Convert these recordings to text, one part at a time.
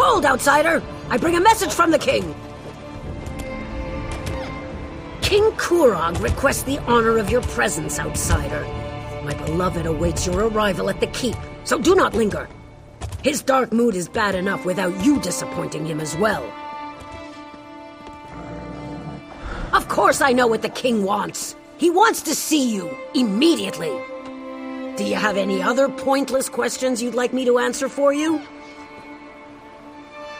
Behold, outsider! I bring a message from the king! King Kurog requests the honor of your presence, outsider. My beloved awaits your arrival at the keep, so do not linger. His dark mood is bad enough without you disappointing him as well. Of course I know what the king wants. He wants to see you, immediately. Do you have any other pointless questions you'd like me to answer for you?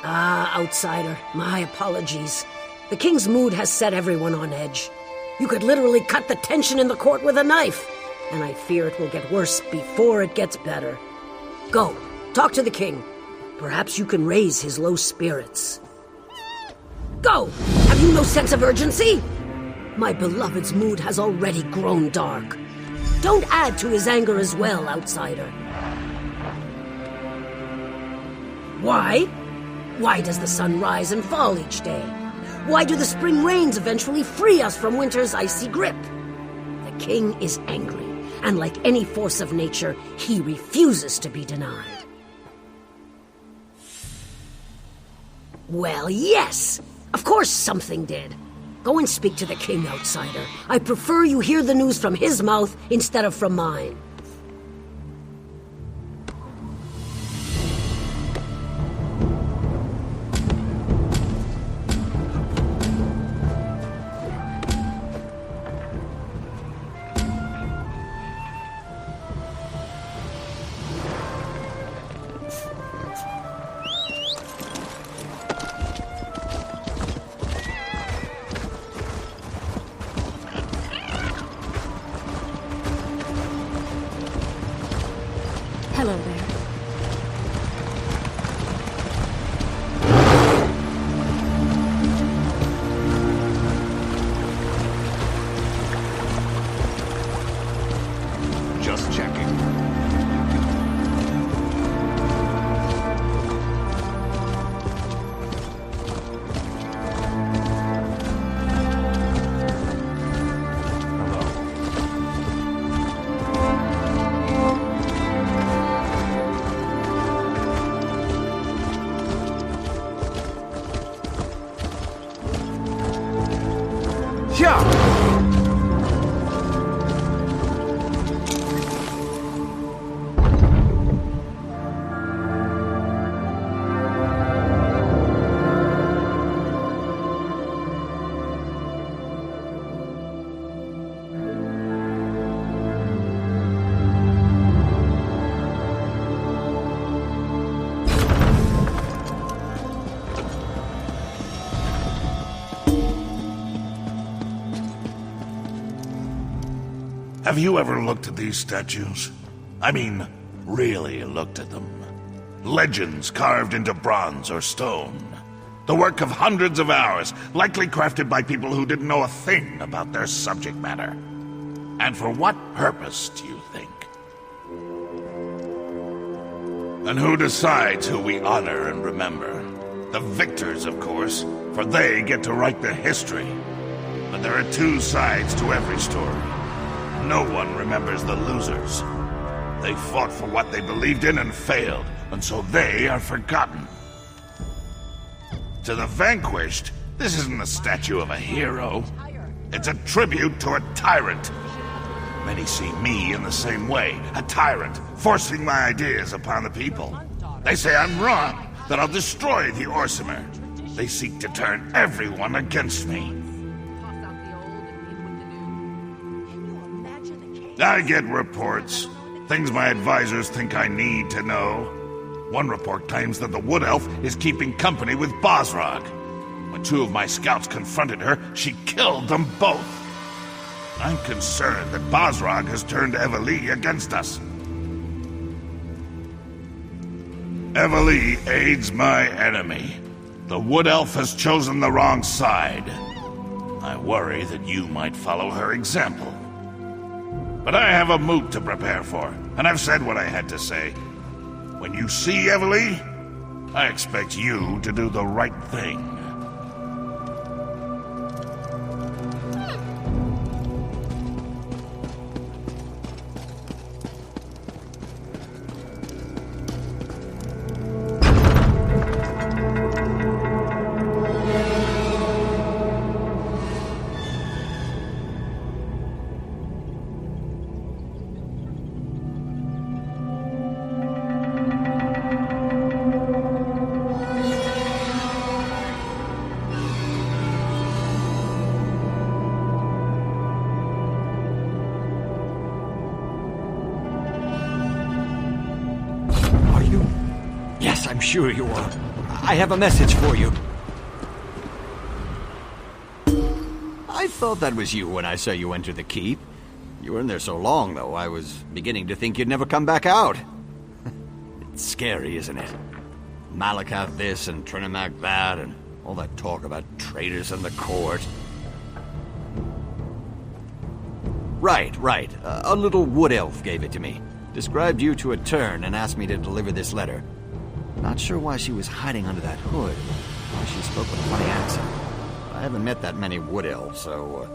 Outsider, my apologies. The king's mood has set everyone on edge. You could literally cut the tension in the court with a knife, and I fear it will get worse before it gets better. Go, talk to the king. Perhaps you can raise his low spirits. Go! Have you no sense of urgency? My beloved's mood has already grown dark. Don't add to his anger as well, outsider. Why? Why does the sun rise and fall each day? Why do the spring rains eventually free us from winter's icy grip? The king is angry, and like any force of nature, he refuses to be denied. Well, yes! Of course something did. Go and speak to the king, outsider. I prefer you hear the news from his mouth instead of from mine. Hello there. Just checking. Have you ever looked at these statues? I mean, really looked at them. Legends carved into bronze or stone. The work of hundreds of hours, likely crafted by people who didn't know a thing about their subject matter. And for what purpose, do you think? And who decides who we honor and remember? The victors, of course, for they get to write the history. But there are two sides to every story. No one remembers the losers. They fought for what they believed in and failed, and so they are forgotten. To the vanquished, this isn't a statue of a hero. It's a tribute to a tyrant. Many see me in the same way, a tyrant, forcing my ideas upon the people. They say I'm wrong, that I'll destroy the Orsimer. They seek to turn everyone against me. I get reports. Things my advisors think I need to know. One report claims that the Wood Elf is keeping company with Bosrog. When two of my scouts confronted her, she killed them both. I'm concerned that Bosrog has turned Eveli against us. Eveli aids my enemy. The Wood Elf has chosen the wrong side. I worry that you might follow her example. But I have a moot to prepare for, and I've said what I had to say. When you see Eveli, I expect you to do the right thing. you? Yes, I'm sure you are. I have a message for you. I thought that was you when I saw you enter the keep. You were in there so long, though, I was beginning to think you'd never come back out. It's scary, isn't it? Malakath this and Trinimac that, and all that talk about traitors in the court. Right. A little wood elf gave it to me. Described you to a turn and asked me to deliver this letter. Not sure why she was hiding under that hood. Why she spoke with a funny accent. I haven't met that many wood elves, so...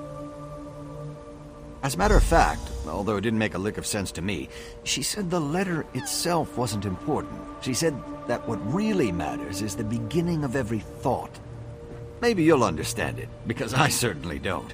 As a matter of fact, although it didn't make a lick of sense to me, she said the letter itself wasn't important. She said that what really matters is the beginning of every thought. Maybe you'll understand it, because I certainly don't.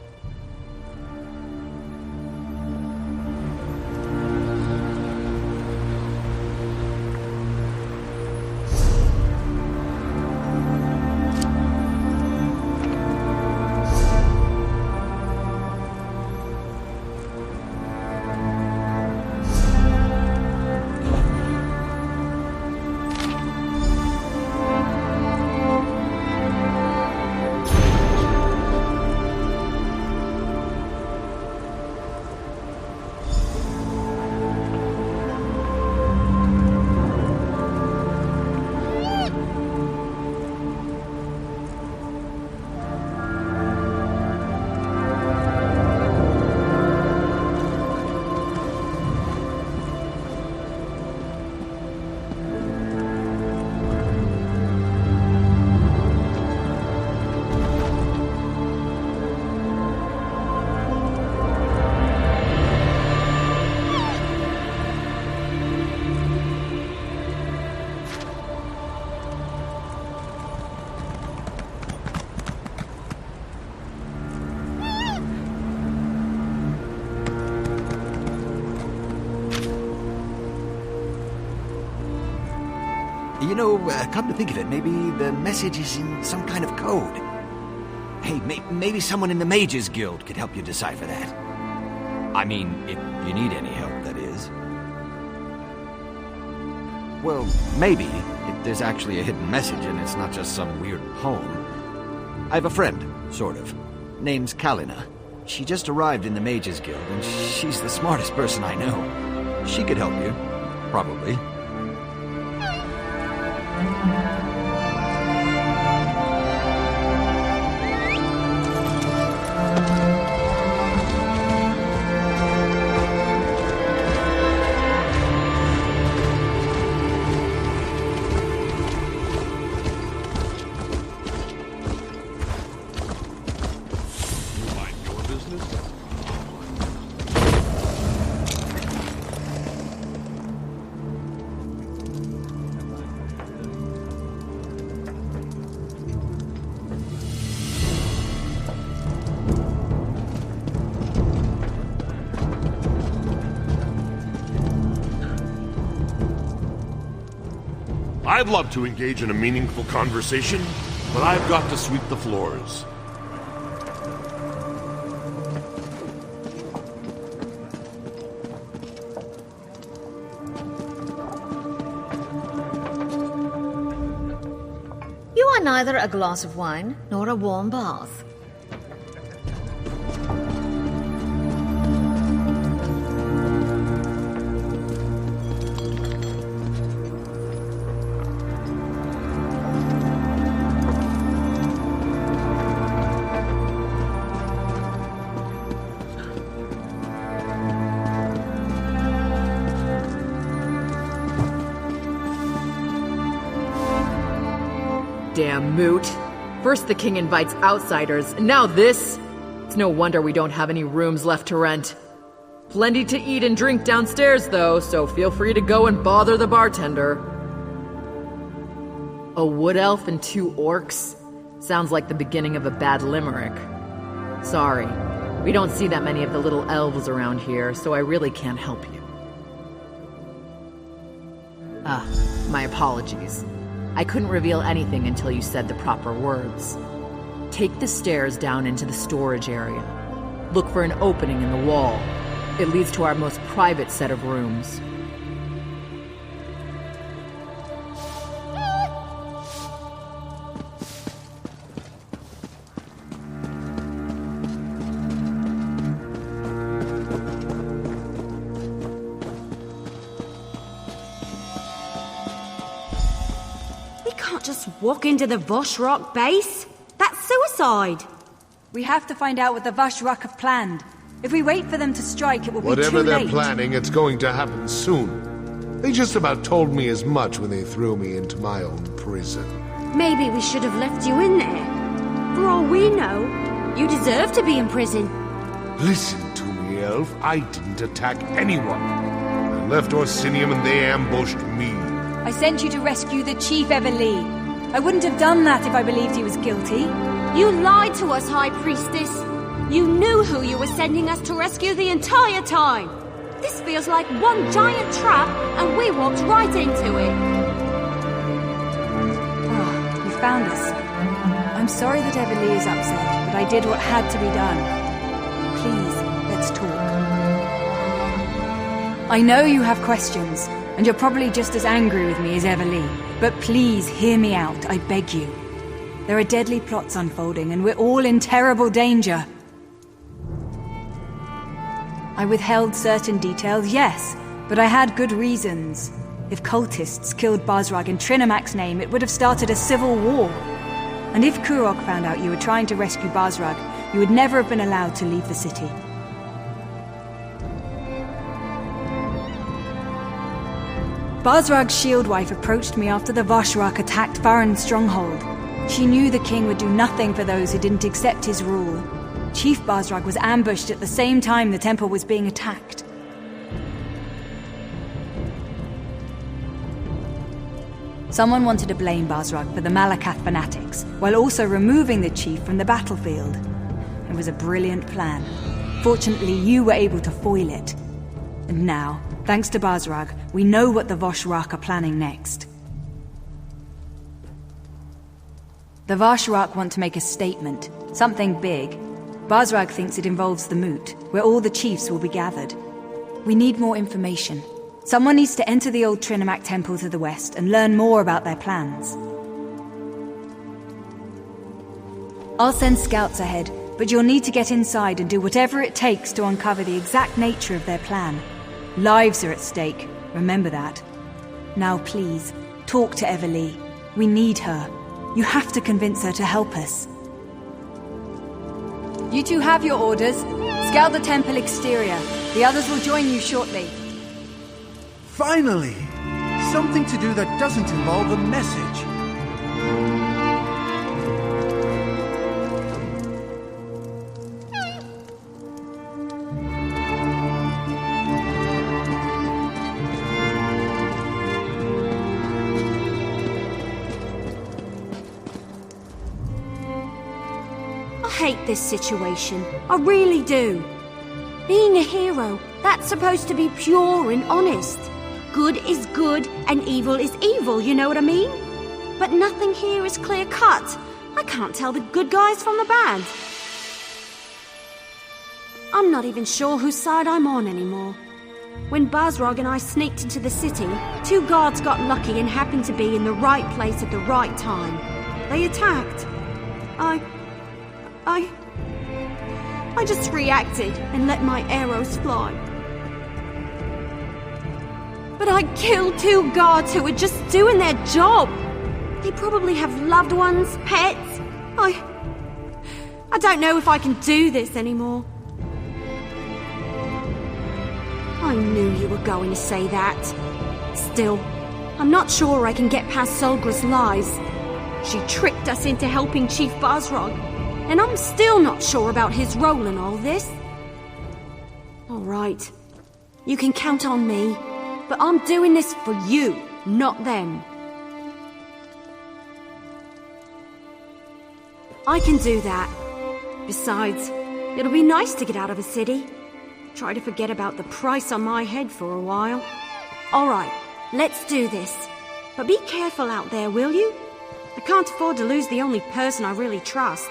You know, come to think of it, maybe the message is in some kind of code. Hey, maybe someone in the Mages Guild could help you decipher that. I mean, if you need any help, that is. Well, maybe, if there's actually a hidden message and it's not just some weird poem. I have a friend, sort of. Name's Kalina. She just arrived in the Mages Guild, and she's the smartest person I know. She could help you. Probably. I'd love to engage in a meaningful conversation, but I've got to sweep the floors. You are neither a glass of wine nor a warm bath. Damn moot. First the king invites outsiders, and now this? It's no wonder we don't have any rooms left to rent. Plenty to eat and drink downstairs, though, so feel free to go and bother the bartender. A wood elf and 2 orcs? Sounds like the beginning of a bad limerick. Sorry, we don't see that many of the little elves around here, so I really can't help you. My apologies. I couldn't reveal anything until you said the proper words. Take the stairs down into the storage area. Look for an opening in the wall. It leads to our most private set of rooms. can't just walk into the VOSH Rock base. That's suicide. We have to find out what the VOSH Rock have planned. If we wait for them to strike, it will be too Whatever late. they're planning, it's going to happen soon. They just about told me as much when they threw me into my own prison. Maybe we should have left you in there. For all we know, you deserve to be in prison. Listen to me, Elf. I didn't attack anyone. I left Orsinium and they ambushed me. I sent you to rescue the Chief Everlee. I wouldn't have done that if I believed he was guilty. You lied to us, High Priestess. You knew who you were sending us to rescue the entire time. This feels like one giant trap, and we walked right into it. Ah, you found us. I'm sorry that Everlee is upset, but I did what had to be done. Please, let's talk. I know you have questions, and you're probably just as angry with me as Everlee, but please hear me out, I beg you. There are deadly plots unfolding, and we're all in terrible danger. I withheld certain details, yes, but I had good reasons. If cultists killed Basrag in Trinimak's name, it would have started a civil war. And if Kurok found out you were trying to rescue Basrag, you would never have been allowed to leave the city. Basrag's shield wife approached me after the Voshrak attacked Farron's stronghold. She knew the king would do nothing for those who didn't accept his rule. Chief Basrag was ambushed at the same time the temple was being attacked. Someone wanted to blame Basrag for the Malakath fanatics, while also removing the chief from the battlefield. It was a brilliant plan. Fortunately, you were able to foil it. And now, thanks to Basrag, we know what the VOSH-RAKH are planning next. The VOSH-RAKH want to make a statement, something big. Basrag thinks it involves the Moot, where all the chiefs will be gathered. We need more information. Someone needs to enter the old Trinimak temple to the west and learn more about their plans. I'll send scouts ahead, but you'll need to get inside and do whatever it takes to uncover the exact nature of their plan. Lives are at stake, remember that. Now please, talk to Everlee. We need her. You have to convince her to help us. You two have your orders. Scout the temple exterior. The others will join you shortly. Finally! Something to do that doesn't involve a message. I hate this situation. I really do. Being a hero, that's supposed to be pure and honest. Good is good and evil is evil, you know what I mean? But nothing here is clear-cut. I can't tell the good guys from the bad. I'm not even sure whose side I'm on anymore. When Basrag and I sneaked into the city, 2 guards got lucky and happened to be in the right place at the right time. They attacked. I just reacted and let my arrows fly. But I killed 2 guards who were just doing their job. They probably have loved ones, pets. I don't know if I can do this anymore. I knew you were going to say that. Still, I'm not sure I can get past Solgra's lies. She tricked us into helping Chief Basrag, and I'm still not sure about his role in all this. All right, you can count on me, but I'm doing this for you, not them. I can do that. Besides, it'll be nice to get out of the city. Try to forget about the price on my head for a while. All right, let's do this. But be careful out there, will you? I can't afford to lose the only person I really trust.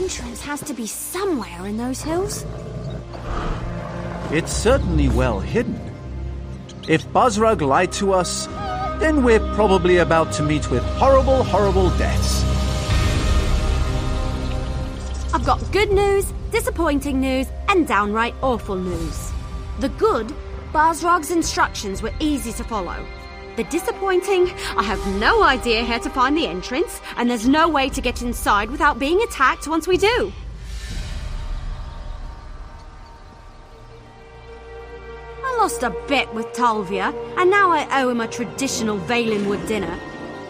entrance has to be somewhere in those hills. It's certainly well hidden. If Basrag lied to us, then we're probably about to meet with horrible, horrible deaths. I've got good news, disappointing news, and downright awful news. The good, Basrag's instructions were easy to follow. The disappointing, I have no idea how to find the entrance, and there's no way to get inside without being attacked once we do. I lost a bet with Talvia, and now I owe him a traditional Valenwood dinner.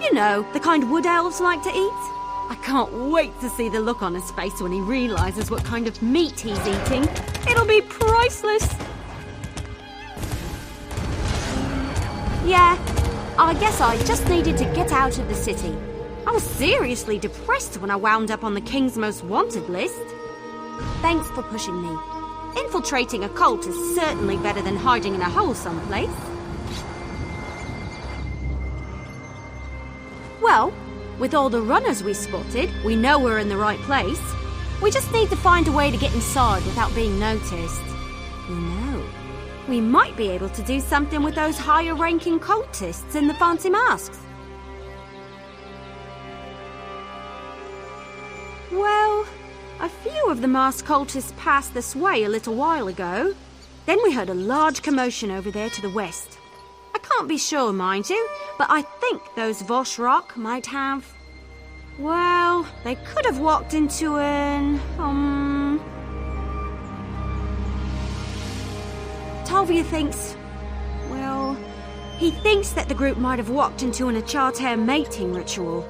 You know, the kind wood elves like to eat. I can't wait to see the look on his face when he realizes what kind of meat he's eating. It'll be priceless. Yeah, I guess I just needed to get out of the city. I was seriously depressed when I wound up on the King's Most Wanted list. Thanks for pushing me. Infiltrating a cult is certainly better than hiding in a hole someplace. Well, with all the runners we spotted, we know we're in the right place. We just need to find a way to get inside without being noticed. Who knows? We might be able to do something with those higher-ranking cultists in the fancy masks. Well, a few of the masked cultists passed this way a little while ago. Then we heard a large commotion over there to the west. I can't be sure, mind you, but I think those VOSH might have... Well, they could have walked into an... Talvia thinks... Well, he thinks that the group might have walked into an Acharter mating ritual.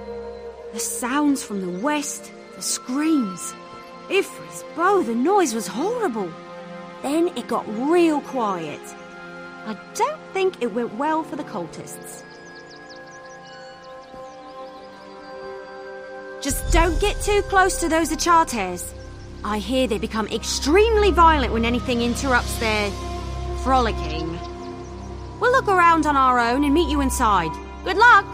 The sounds from the west, the screams. Ifri's bow, the noise was horrible. Then it got real quiet. I don't think it went well for the cultists. Just don't get too close to those Acharters. I hear they become extremely violent when anything interrupts their... frolicking. We'll look around on our own and meet you inside. Good luck!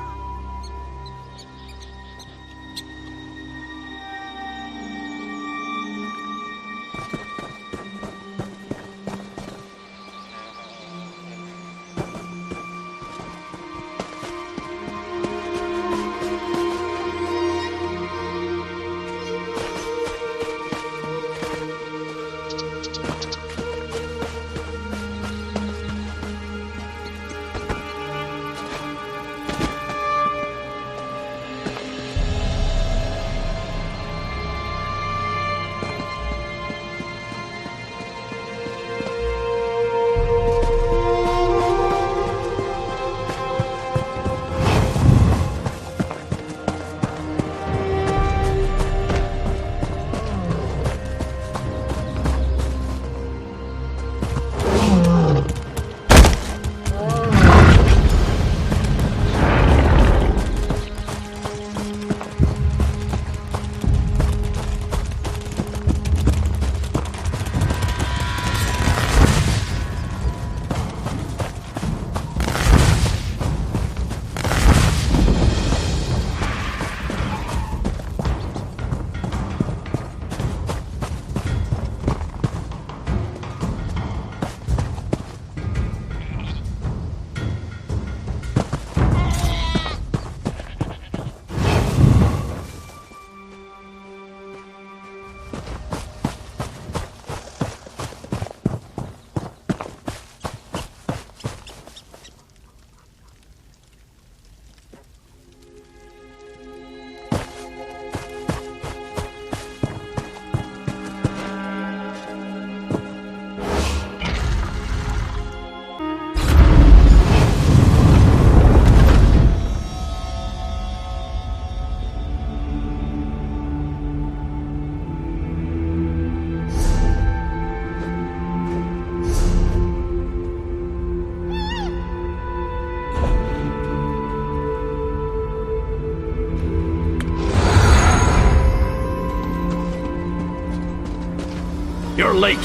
You're late.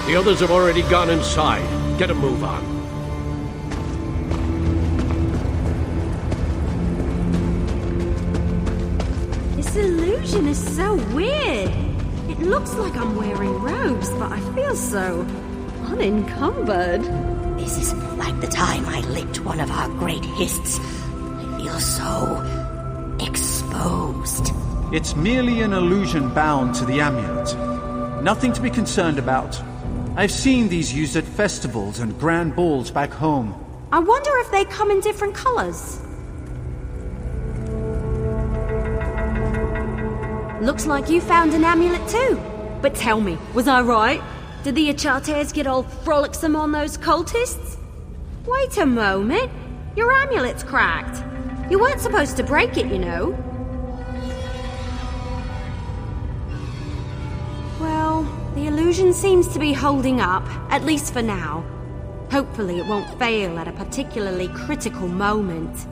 The others have already gone inside. Get a move on. This illusion is so weird. looks like I'm wearing robes, but I feel so unencumbered. This is like the time I licked one of our great hists. I feel so exposed. It's merely an illusion bound to the amulet. Nothing to be concerned about. I've seen these used at festivals and grand balls back home. I wonder if they come in different colors. Looks like you found an amulet too. But tell me, was I right? Did the Achates get all frolicsome on those cultists? Wait a moment. Your amulet's cracked. You weren't supposed to break it, you know. Well, the illusion seems to be holding up, at least for now. Hopefully it won't fail at a particularly critical moment.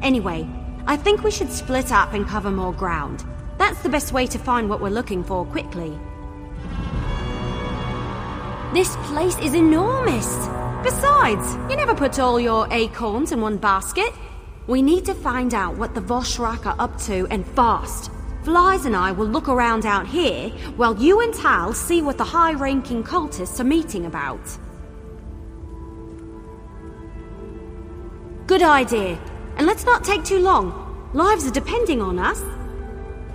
Anyway, I think we should split up and cover more ground. That's the best way to find what we're looking for quickly. This place is enormous. Besides, you never put all your acorns in one basket. We need to find out what the VOSH are up to, and fast. Flies and I will look around out here, while you and Tal see what the high-ranking cultists are meeting about. Good idea. And let's not take too long. Lives are depending on us.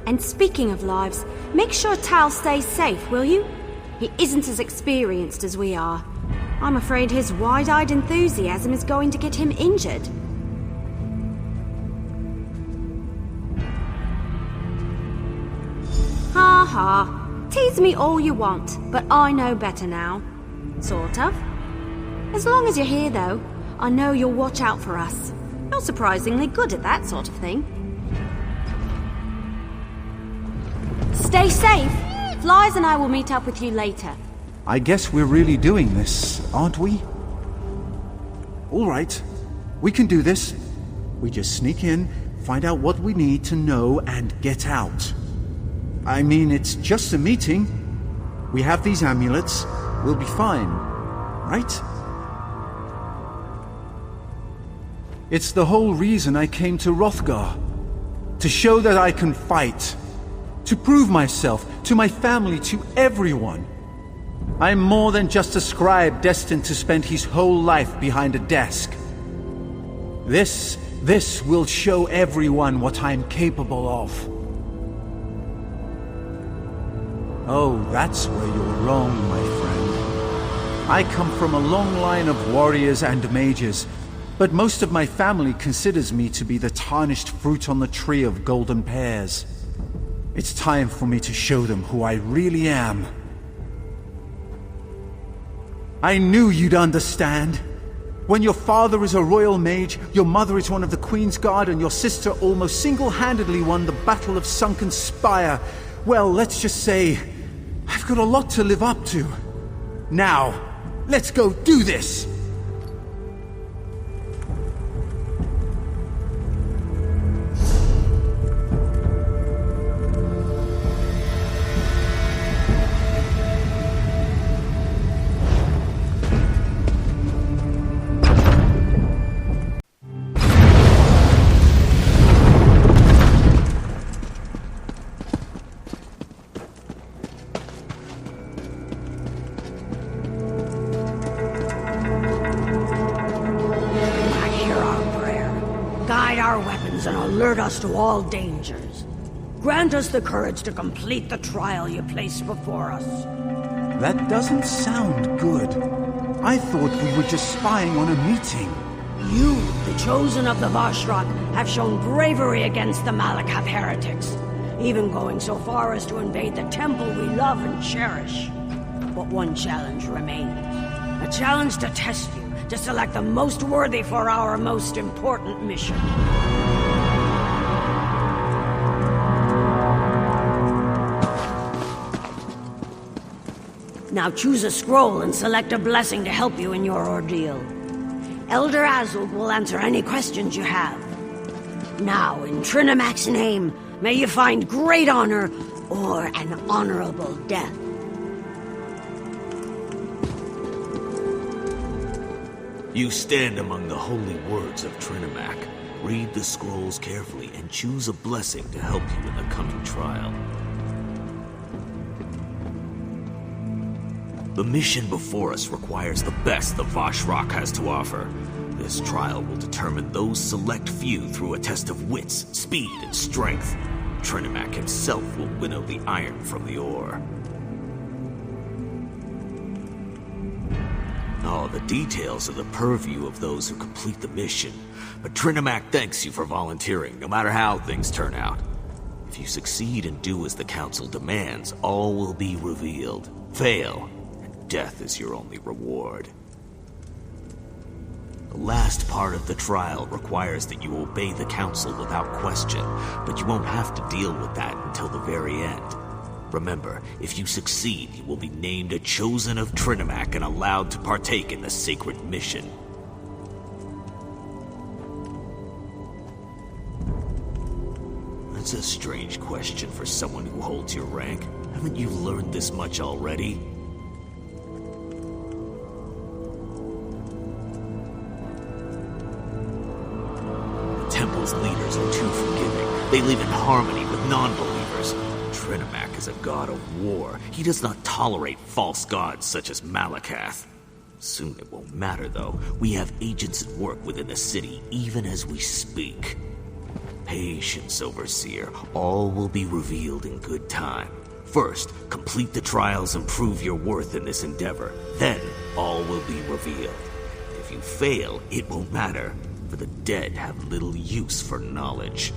And speaking of lives, make sure Tal stays safe, will you? He isn't as experienced as we are. I'm afraid his wide-eyed enthusiasm is going to get him injured. Ha ha. Tease me all you want, but I know better now. Sort of. As long as you're here, though, I know you'll watch out for us. You're surprisingly good at that sort of thing. Stay safe. Flies and I will meet up with you later. I guess we're really doing this, aren't we? All right. We can do this. We just sneak in, find out what we need to know, and get out. I mean, it's just a meeting. We have these amulets. We'll be fine, right? It's the whole reason I came to Hrothgar. To show that I can fight. To prove myself, to my family, to everyone. I'm more than just a scribe destined to spend his whole life behind a desk. This will show everyone what I'm capable of. Oh, that's where you're wrong, my friend. I come from a long line of warriors and mages, but most of my family considers me to be the tarnished fruit on the tree of golden pears. It's time for me to show them who I really am. I knew you'd understand. When your father is a royal mage, your mother is one of the Queen's Guard, and your sister almost single-handedly won the Battle of Sunken Spire, well, let's just say, I've got a lot to live up to. Now, let's go do this! And alert us to all dangers. Grant us the courage to complete the trial you place before us. That doesn't sound good. I thought we were just spying on a meeting. You, the chosen of the VOSH, have shown bravery against the Malakath heretics, even going so far as to invade the temple we love and cherish. But one challenge remains. A challenge to test you, to select the most worthy for our most important mission. Now choose a scroll and select a blessing to help you in your ordeal. Elder Azul will answer any questions you have. Now, in Trinamax's name, may you find great honor or an honorable death. You stand among the holy words of Trinamac. Read the scrolls carefully and choose a blessing to help you in the coming trial. The mission before us requires the best the VOSH has to offer. This trial will determine those select few through a test of wits, speed, and strength. Trinimac himself will winnow the iron from the ore. All the details are the purview of those who complete the mission, but Trinimac thanks you for volunteering, no matter how things turn out. If you succeed and do as the Council demands, all will be revealed. Fail, and death is your only reward. The last part of the trial requires that you obey the Council without question, but you won't have to deal with that until the very end. Remember, if you succeed, you will be named a Chosen of Trinimac and allowed to partake in the sacred mission. That's a strange question for someone who holds your rank. Haven't you learned this much already? The Temple's leaders are too forgiving. They live in harmony with non-believers. Trinimac is a god of war. He does not tolerate false gods such as Malakath. Soon it won't matter, though. We have agents at work within the city, even as we speak. Patience, Overseer. All will be revealed in good time. First, complete the trials and prove your worth in this endeavor. Then, all will be revealed. If you fail, it won't matter, for the dead have little use for knowledge.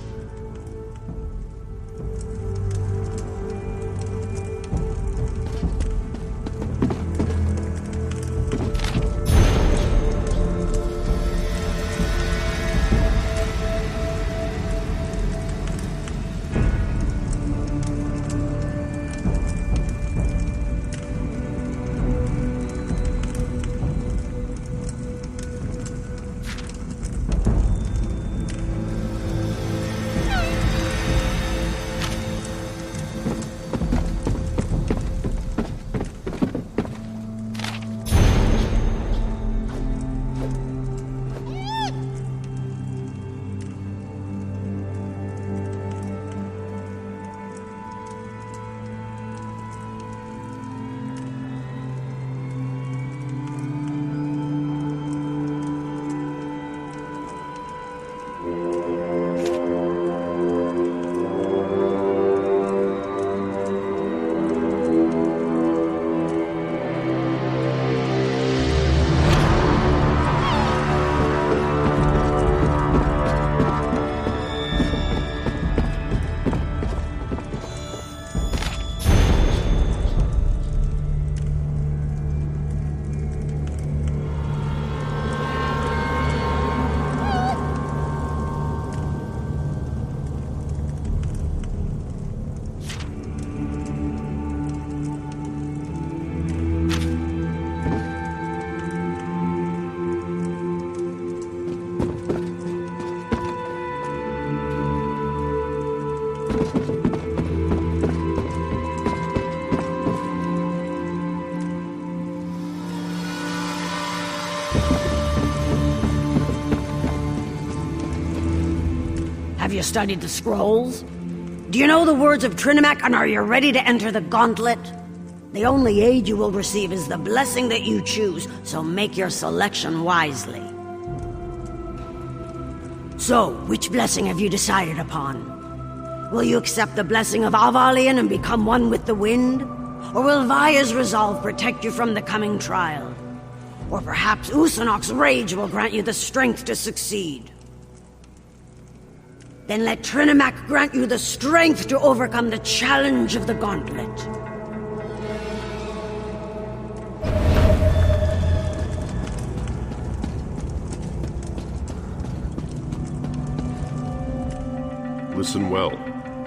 Have you studied the scrolls? Do you know the words of Trinimac, and are you ready to enter the Gauntlet? The only aid you will receive is the blessing that you choose, so make your selection wisely. So, which blessing have you decided upon? Will you accept the blessing of Avalion and become one with the wind? Or will Vaya's resolve protect you from the coming trial? Or perhaps Usanok's rage will grant you the strength to succeed? Then let Trinimac grant you the strength to overcome the challenge of the Gauntlet. Listen well,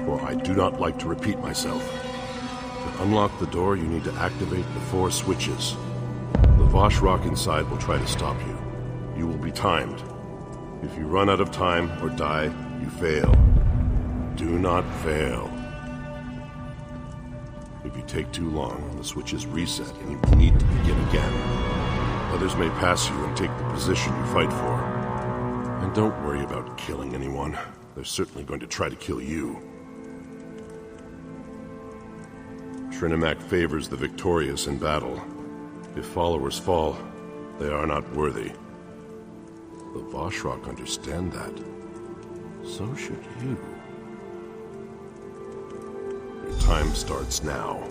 for I do not like to repeat myself. To unlock the door, you need to activate the 4 switches. The VOSH rock inside will try to stop you. You will be timed. If you run out of time or die, you fail. Do not fail. If you take too long, the switches reset and you will need to begin again. Others may pass you and take the position you fight for. And don't worry about killing anyone. They're certainly going to try to kill you. Trinimac favors the victorious in battle. If followers fall, they are not worthy. The VOSH understand that. So should you. Your time starts now.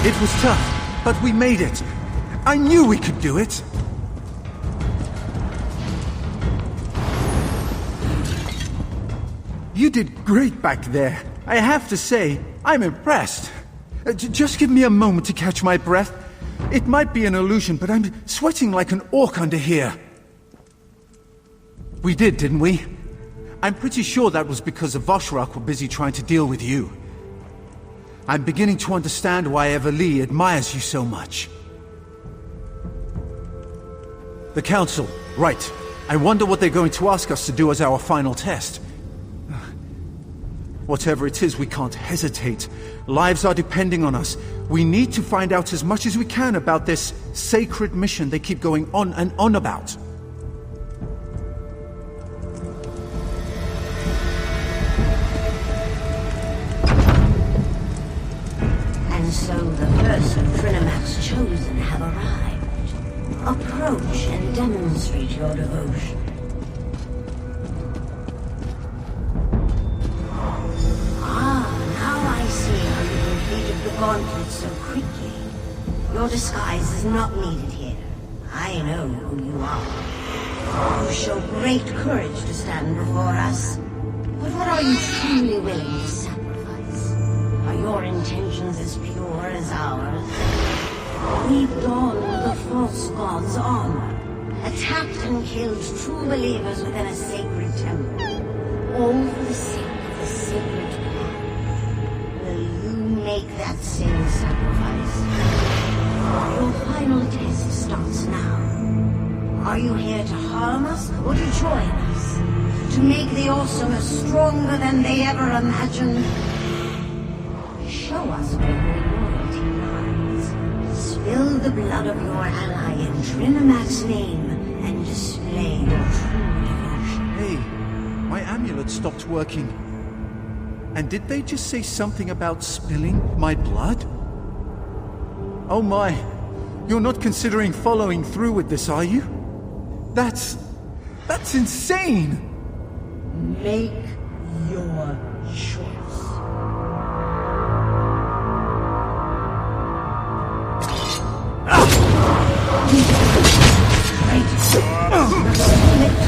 It was tough, but we made it. I knew we could do it. You did great back there. I have to say, I'm impressed. Just give me a moment to catch my breath. It might be an illusion, but I'm sweating like an orc under here. We did, didn't we? I'm pretty sure that was because the VOSH were busy trying to deal with you. I'm beginning to understand why Eveli admires you so much. The Council, right. I wonder what they're going to ask us to do as our final test. Whatever it is, we can't hesitate. Lives are depending on us. We need to find out as much as we can about this sacred mission they keep going on and on about. And so the person Trinimac's chosen have arrived. Approach and demonstrate your devotion. The gauntlet so quickly. Your disguise is not needed here. I know who you are. You show great courage to stand before us. But what are you truly willing to sacrifice? Are your intentions as pure as ours? We donned the false god's armor, attacked and killed true believers within a sacred temple, all for the sake of the sacred plan. Will you make that same sacrifice? Your final test starts now. Are you here to harm us or to join us? To make the Awesomers stronger than they ever imagined? Show us where your loyalty lies. Spill the blood of your ally in Trinamac's name and display your true devotion. Hey, my amulet stopped working. And did they just say something about spilling my blood? Oh my, you're not considering following through with this, are you? That's insane! Make your choice.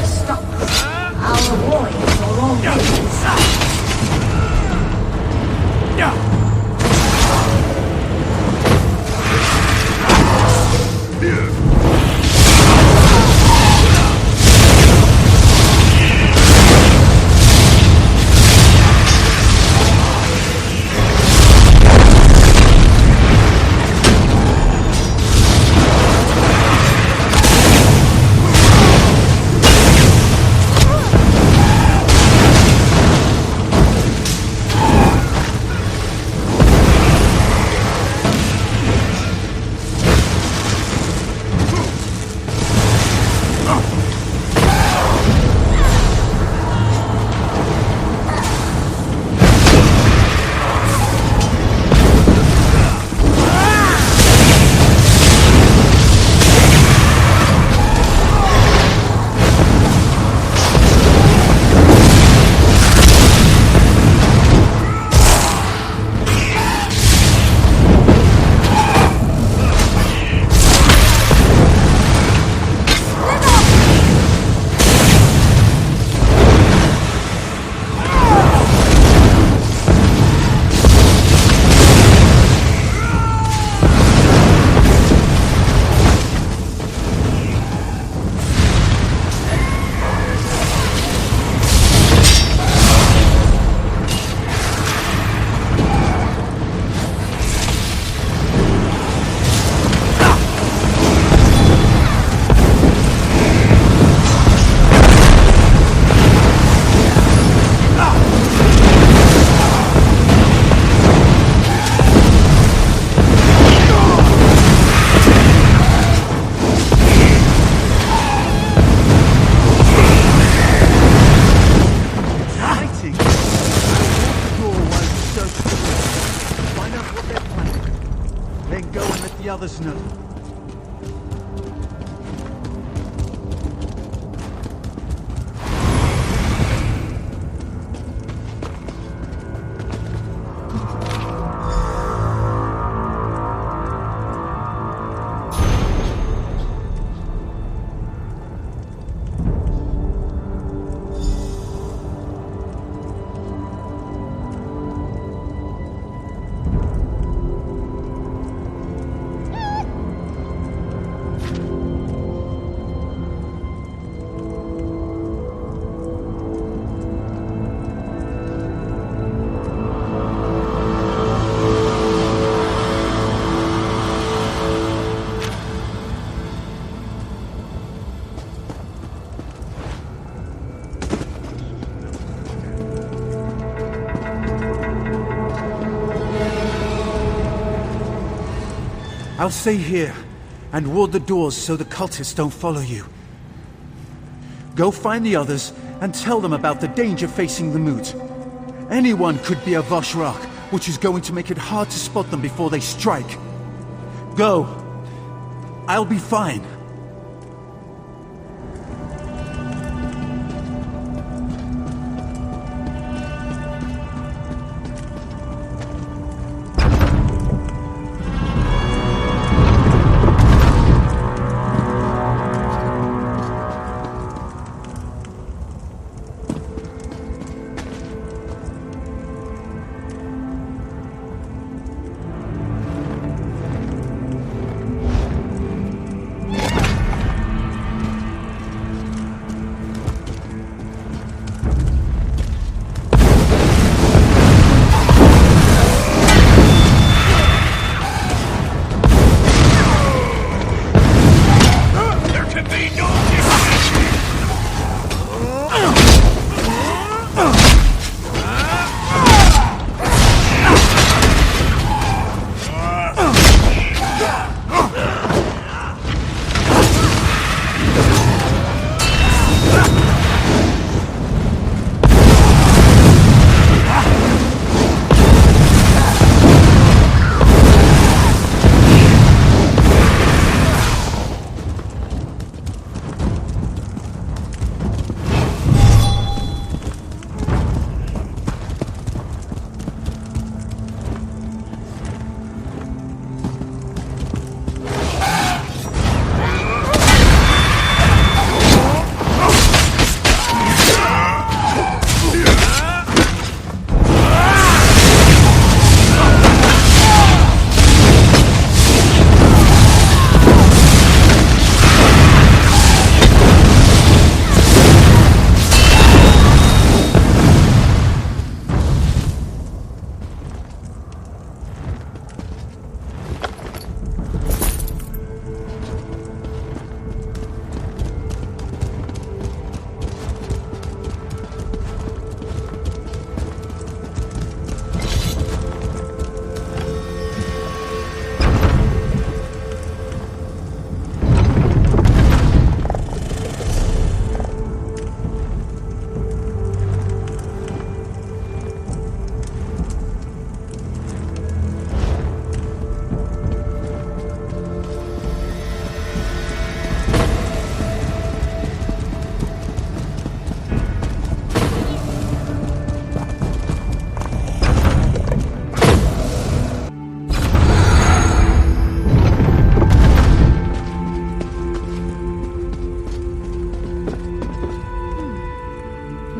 Stop. Our warriors are already inside. others know. I'll stay here and ward the doors so the cultists don't follow you. Go find the others and tell them about the danger facing the moot. Anyone could be a VOSH, which is going to make it hard to spot them before they strike. Go. I'll be fine.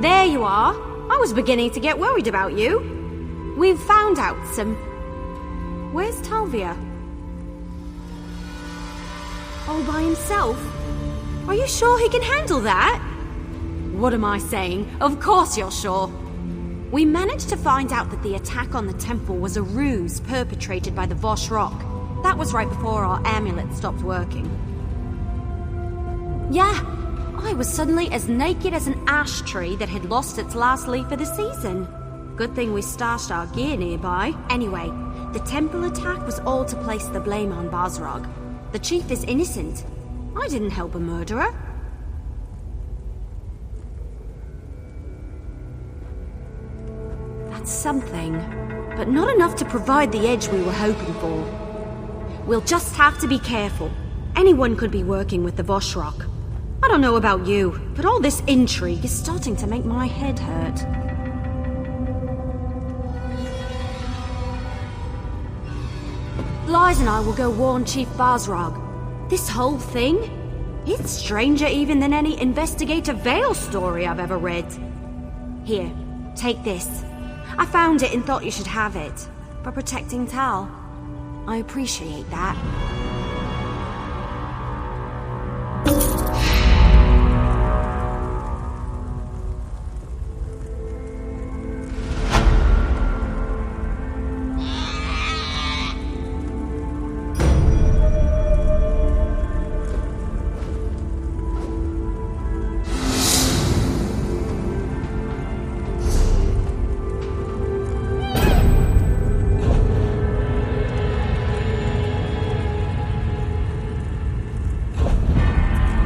There you are. I was beginning to get worried about you. We've found out some... Where's Talvia? All by himself? Are you sure he can handle that? What am I saying? Of course you're sure. We managed to find out that the attack on the temple was a ruse perpetrated by the VOSH rock. That was right before our amulet stopped working. Yeah, I was suddenly as naked as an ash tree that had lost its last leaf of the season. Good thing we stashed our gear nearby. Anyway, the temple attack was all to place the blame on Basrog. The chief is innocent. I didn't help a murderer. That's something, but not enough to provide the edge we were hoping for. We'll just have to be careful. Anyone could be working with the VOSH rock. I don't know about you, but all this intrigue is starting to make my head hurt. Lies and I will go warn Chief Basrog. This whole thing? It's stranger even than any Investigator Vale story I've ever read. Here, take this. I found it and thought you should have it. For protecting Tal. I appreciate that.